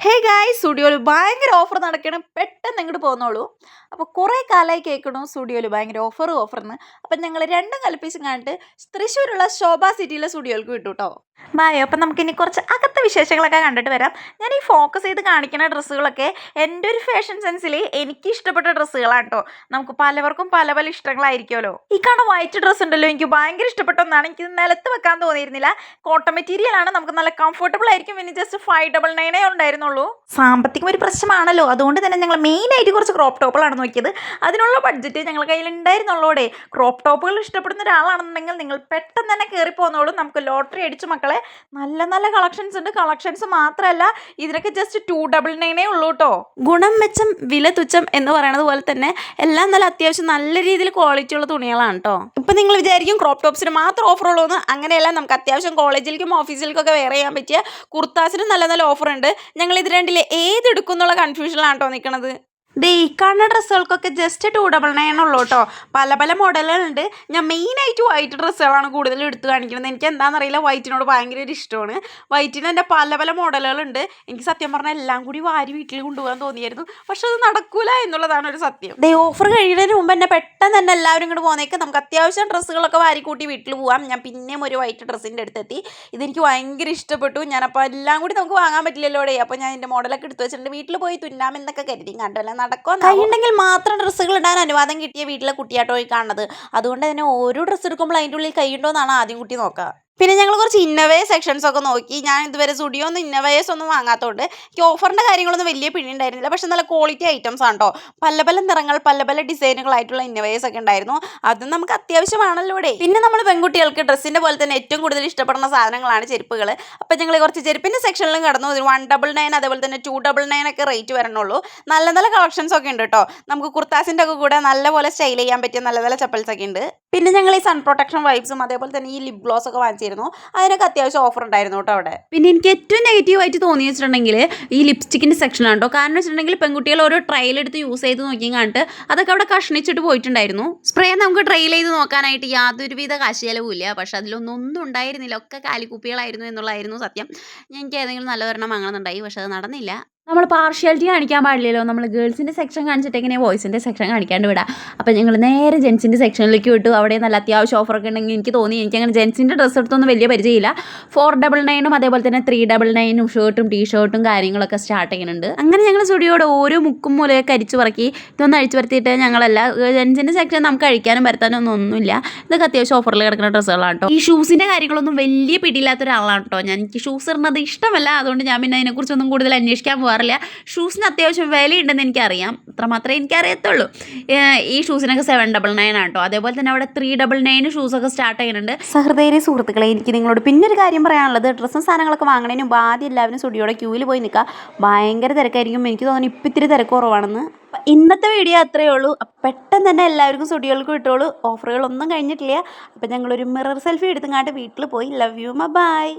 Hey guys, സ്റ്റുഡിയോയിൽ ഭയങ്കര offer നടക്കണം, പെട്ടെന്ന് ഇങ്ങോട്ട് പോന്നോളൂ. അപ്പോൾ കുറേ കാലമായി കേൾക്കണു സ്റ്റുഡിയോയിൽ ഭയങ്കര ഓഫർന്ന്. അപ്പം ഞങ്ങൾ രണ്ടും കൽപ്പിച്ചും കണ്ടിട്ട് തൃശ്ശൂരുള്ള ശോഭ സിറ്റിയിലെ സ്റ്റുഡിയോയിലേക്ക് വിട്ടു കേട്ടോ. ബായോ. അപ്പം നമുക്കിനി കുറച്ച് അകത്തെ വിശേഷങ്ങളൊക്കെ കണ്ടിട്ട് വരാം. ഞാൻ ഈ ഫോക്കസ് ചെയ്ത് കാണിക്കുന്ന ഡ്രസ്സുകളൊക്കെ എൻ്റെ ഒരു ഫാഷൻ സെൻസിൽ എനിക്ക് ഇഷ്ടപ്പെട്ട ഡ്രസ്സുകളാണ് കേട്ടോ. നമുക്ക് പലവർക്കും പല പല ഇഷ്ടങ്ങളായിരിക്കുമല്ലോ. ഈ കാണുന്ന വൈറ്റ് ഡ്രസ്സ് ഉണ്ടല്ലോ, എനിക്ക് ഭയങ്കര ഇഷ്ടപ്പെട്ട ഒന്നാണ്. എനിക്ക് നിലത്ത് വെക്കാൻ തോന്നിയിരുന്നില്ല. കോട്ടൺ മെറ്റീരിയൽ ആണ്, നമുക്ക് നല്ല കംഫർട്ടബിൾ ആയിരിക്കും. പിന്നെ ജസ്റ്റ് 599 ഉണ്ടായിരുന്നുള്ളൂ. സാമ്പത്തികം ഒരു പ്രശ്നമാണല്ലോ, അതുകൊണ്ട് തന്നെ ഞങ്ങൾ മെയിനായിട്ട് കുറച്ച് ക്രോപ്പ് ടോപ്പുകളാണ് നോക്കിയത്. അതിനുള്ള ബഡ്ജറ്റ് ഞങ്ങളുടെ കയ്യിൽ ഉണ്ടായിരുന്നുള്ളൂടെ. ക്രോപ്പ് ടോപ്പുകൾ ഇഷ്ടപ്പെടുന്ന ഒരാളാണെന്നുണ്ടെങ്കിൽ നിങ്ങൾ പെട്ടെന്ന് തന്നെ കയറി പോകുന്നോളൂ. നമുക്ക് ലോട്ടറി അടിച്ചു മക്കളെ. നല്ല നല്ല കളക്ഷൻസ് ഉണ്ട്. കളക്ഷൻസ് മാത്രമല്ല, ഇതിനൊക്കെ ജസ്റ്റ് 299 ഉള്ളൂ കേട്ടോ. ഗുണം മെച്ചം വില തുച്ഛം എന്ന് പറയുന്നത് പോലെ തന്നെ എല്ലാം നല്ല അത്യാവശ്യം നല്ല രീതിയിൽ ക്വാളിറ്റി ഉള്ള തുണികളാണ് കേട്ടോ. ഇപ്പം നിങ്ങൾ വിചാരിക്കും ക്രോപ്പ് ടോപ്സിന് മാത്രം ഓഫർ ഉള്ളൂ എന്ന്. അങ്ങനെയല്ല, നമുക്ക് അത്യാവശ്യം കോളേജിലേക്കും ഓഫീസിലേക്കൊക്കെ വെയർ ചെയ്യാൻ പറ്റിയ കുർത്താസിനും നല്ല നല്ല ഓഫർ ഉണ്ട്. ഞങ്ങൾ ഇത് രണ്ടിൽ ഏതെടുക്കും എന്നുള്ള കൺഫ്യൂഷനിലാണ് കേട്ടോ നിൽക്കുന്നത്. ഈ കാണുന്ന ഡ്രസ്സുകൾക്കൊക്കെ ജസ്റ്റ് 299 ഉള്ളൂ കേട്ടോ. പല പല മോഡലുകളുണ്ട്. ഞാൻ മെയിനായിട്ട് വൈറ്റ് ഡ്രസ്സുകളാണ് കൂടുതൽ എടുത്ത് കാണിക്കുന്നത്. എനിക്ക് എന്താണെന്നറിയില്ല, വൈറ്റിനോട് ഭയങ്കര ഒരു ഇഷ്ടമാണ്. വൈറ്റിന് എൻ്റെ പല പല മോഡലുകളുണ്ട്. എനിക്ക് സത്യം പറഞ്ഞാൽ എല്ലാം കൂടി വാരി വീട്ടിൽ കൊണ്ടുപോകാൻ തോന്നിയായിരുന്നു, പക്ഷെ അത് നടക്കൂല എന്നുള്ളതാണ് ഒരു സത്യം. ഓഫർ കഴിയുന്നതിന് മുമ്പ് തന്നെ പെട്ടെന്ന് തന്നെ എല്ലാവരും ഇങ്ങോട്ട് പോകുന്നേക്ക്. നമുക്ക് അത്യാവശ്യം ഡ്രസ്സുകളൊക്കെ വാരിക്കൂട്ടി വീട്ടിൽ പോകാം. ഞാൻ പിന്നെയും ഒരു വൈറ്റ് ഡ്രസ്സിൻ്റെ അടുത്തെത്തി. ഇതെനിക്ക് ഭയങ്കര ഇഷ്ടപ്പെട്ടു. ഞാനപ്പോൾ എല്ലാം കൂടി നമുക്ക് വാങ്ങാൻ പറ്റില്ലല്ലോ. അപ്പോൾ ഞാൻ എൻ്റെ മോഡലൊക്കെ എടുത്ത് വെച്ചിട്ടുണ്ട്. വീട്ടിൽ പോയി തുന്നാമെന്നൊക്കെ കരുതി. കണ്ടല്ലോ, നടക്കുമോ. കൈയുണ്ടെങ്കിൽ മാത്രം ഡ്രസ്സുകൾ ഇടാൻ അനുവാദം കിട്ടിയ വീട്ടിലെ കുട്ടിയാട്ടോ ഈ കാണുന്നത്. അതുകൊണ്ട് തന്നെ ഓരോ ഡ്രസ്സ് എടുക്കുമ്പോൾ അതിൻ്റെ ഉള്ളിൽ കൈയുണ്ടോ എന്നാണ് ആദ്യം കുട്ടി നോക്കുക. പിന്നെ ഞങ്ങൾ കുറച്ച് ഇന്നോവേഴ്സ് സെക്ഷൻസ് ഒക്കെ നോക്കി. ഞാൻ ഇതുവരെ സ്റ്റുഡിയോ ഒന്നും ഇന്നോവേഴ്സ് ഒന്നും വാങ്ങാത്തതുകൊണ്ട് എനിക്ക് ഓഫറിൻ്റെ കാര്യങ്ങളൊന്നും വലിയ പിടി ഉണ്ടായിരുന്നില്ല. പക്ഷെ നല്ല ക്വാളിറ്റി ഐറ്റംസ് ആണ് കേട്ടോ. പല പല നിറങ്ങൾ, പല പല ഡിസൈനുകളായിട്ടുള്ള ഇന്നോവേഴ്സ് ഒക്കെ ഉണ്ടായിരുന്നു. അതും നമുക്ക് അത്യാവശ്യമാണല്ലോ ഇവിടെ. പിന്നെ നമ്മൾ പെൺകുട്ടികൾക്ക് ഡ്രസ്സിൻ്റെ പോലെ തന്നെ ഏറ്റവും കൂടുതൽ ഇഷ്ടപ്പെടുന്ന സാധനങ്ങളാണ് ചെരുപ്പുകൾ. അപ്പം ഞങ്ങൾ കുറച്ച് ചെരുപ്പിൻ്റെ സെക്ഷനിലും കടന്നു. 199, അതേപോലെ തന്നെ 299 ഒക്കെ റേറ്റ് വരണുള്ളൂ. നല്ല നല്ല കളക്ഷൻസ് ഒക്കെ ഉണ്ട് കേട്ടോ. നമുക്ക് കുർത്താസിൻ്റെ ഒക്കെ കൂടെ നല്ലപോലെ സ്റ്റൈൽ ചെയ്യാൻ പറ്റിയ നല്ല നല്ല ചപ്പൽസ് ഒക്കെ ഉണ്ട്. പിന്നെ ഞങ്ങൾ ഈ സൺ പ്രൊട്ടക്ഷൻ വൈപ്സും അതേപോലെ തന്നെ ഈ ലിപ് ഗ്ലോസ് ഒക്കെ വാങ്ങിച്ചിരുന്നു. അതിനൊക്കെ അത്യാവശ്യം ഓഫർ ഉണ്ടായിരുന്നു കേട്ടോ അവിടെ. പിന്നെ എനിക്ക് ഏറ്റവും നെഗറ്റീവായിട്ട് തോന്നി വെച്ചിട്ടുണ്ടെങ്കിൽ ഈ ലിപ്സ്റ്റിക്കിൻ്റെ സെക്ഷനാണ് കേട്ടോ. കാരണം വെച്ചിട്ടുണ്ടെങ്കിൽ പെൺകുട്ടികൾ ഓരോ ട്രയൽ എടുത്ത് യൂസ് ചെയ്ത് നോക്കിയും കണ്ടിട്ട് അതൊക്കെ അവിടെ കഷ്ണിച്ചിട്ട് പോയിട്ടുണ്ടായിരുന്നു. സ്പ്രേ നമുക്ക് ട്രയൽ ചെയ്ത് നോക്കാനായിട്ട് യാതൊരുവിധ കാശ് ചെലവുമില്ല. പക്ഷെ അതിലൊന്നും ഉണ്ടായിരുന്നില്ല. ഒക്കെ കാലിക്കുപ്പികളായിരുന്നു എന്നുള്ളതായിരുന്നു സത്യം. എനിക്ക് ഏതെങ്കിലും നല്ല ഒരെണ്ണം വാങ്ങണമെന്നുണ്ടായി, പക്ഷെ അത് നടന്നില്ല. നമ്മൾ പാർഷ്യാലിറ്റി കാണിക്കാൻ പാടില്ലല്ലോ. നമ്മൾ ഗേൾസിൻ്റെ സെക്ഷൻ കാണിച്ചിട്ട് എങ്ങനെ ബോയ്സിൻ്റെ സെക്ഷൻ കാണിക്കാണ്ട് വിടാം. അപ്പോൾ ഞങ്ങൾ നേരെ ജെൻസിൻ്റെ സെക്ഷനിലേക്ക് വിട്ടു. അവിടെ നല്ല അത്യാവശ്യം ഓഫറൊക്കെ ഉണ്ടെങ്കിൽ എനിക്ക് തോന്നി. എനിക്കങ്ങനെ ജെൻസിൻ്റെ ഡ്രസ്സ് എടുത്തൊന്നും വലിയ പരിചയമില്ല. 499 അതേപോലെ തന്നെ 399 ഷർട്ടും ടീഷർട്ടും കാര്യങ്ങളൊക്കെ സ്റ്റാർട്ട് ചെയ്യുന്നുണ്ട്. അങ്ങനെ ഞങ്ങൾ സ്റ്റുഡിയോയുടെ ഓരോ മുക്കും മൂലയൊക്കെ അരിച്ചു പറക്കി ഇതൊന്നും അഴിച്ചു വരുത്തിയിട്ട് ഞങ്ങളല്ല. ജെൻസിൻ്റെ സെക്ഷൻ നമുക്ക് അഴിക്കാനും വരുത്താനും ഒന്നുമില്ല. ഇതൊക്കെ അത്യാവശ്യം ഓഫറിൽ കിടക്കുന്ന ഡ്രസ്സുകളാണ് കേട്ടോ. ഈ ഷൂസിൻ്റെ കാര്യങ്ങളൊന്നും വലിയ പിടിയില്ലാത്ത ഒരാളാണ് കേട്ടോ ഞാൻ. എനിക്ക് ഷൂസ് ഇടുന്നത് ഇഷ്ടമല്ല. അതുകൊണ്ട് ഞാൻ പിന്നെ അതിനെക്കുറിച്ചൊന്നും കൂടുതൽ അന്വേഷിക്കാൻ പോകാറില്ല. ഷൂസിന് അത്യാവശ്യം വിലയുണ്ടെന്ന് എനിക്കറിയാം, അത്ര മാത്രമേ എനിക്കറിയത്തുള്ളൂ. ഈ ഷൂസിനൊക്കെ 799 ആണ് കേട്ടോ. അതേപോലെ തന്നെ അവിടെ 399 ഷൂസൊക്കെ സ്റ്റാർട്ട് ചെയ്യുന്നുണ്ട്. സഹൃദയ സുഹൃത്തുക്കളെ, എനിക്ക് നിങ്ങളോട് പിന്നൊരു കാര്യം പറയാനുള്ളത്, ഡ്രസ്സും സാധനങ്ങളൊക്കെ വാങ്ങണതിന് മുമ്പ് ആദ്യം എല്ലാവരും സ്റ്റുഡിയോയുടെ ക്യൂവിൽ പോയി നിൽക്കുക. ഭയങ്കര തിരക്കായിരിക്കും. എനിക്ക് തോന്നുന്നു ഇപ്പം ഇത്തിരി തിരക്ക് കുറവാണെന്ന്. ഇന്നത്തെ വീഡിയോ അത്രയേ ഉള്ളൂ. പെട്ടെന്ന് തന്നെ എല്ലാവർക്കും സ്റ്റുഡിയോകൾക്ക് വിട്ടോളൂ. ഓഫറുകളൊന്നും കഴിഞ്ഞിട്ടില്ല. അപ്പം ഞങ്ങളൊരു മിറർ സെൽഫി എടുത്തുങ്ങാണ്ട് വീട്ടിൽ പോയി. Love you, by.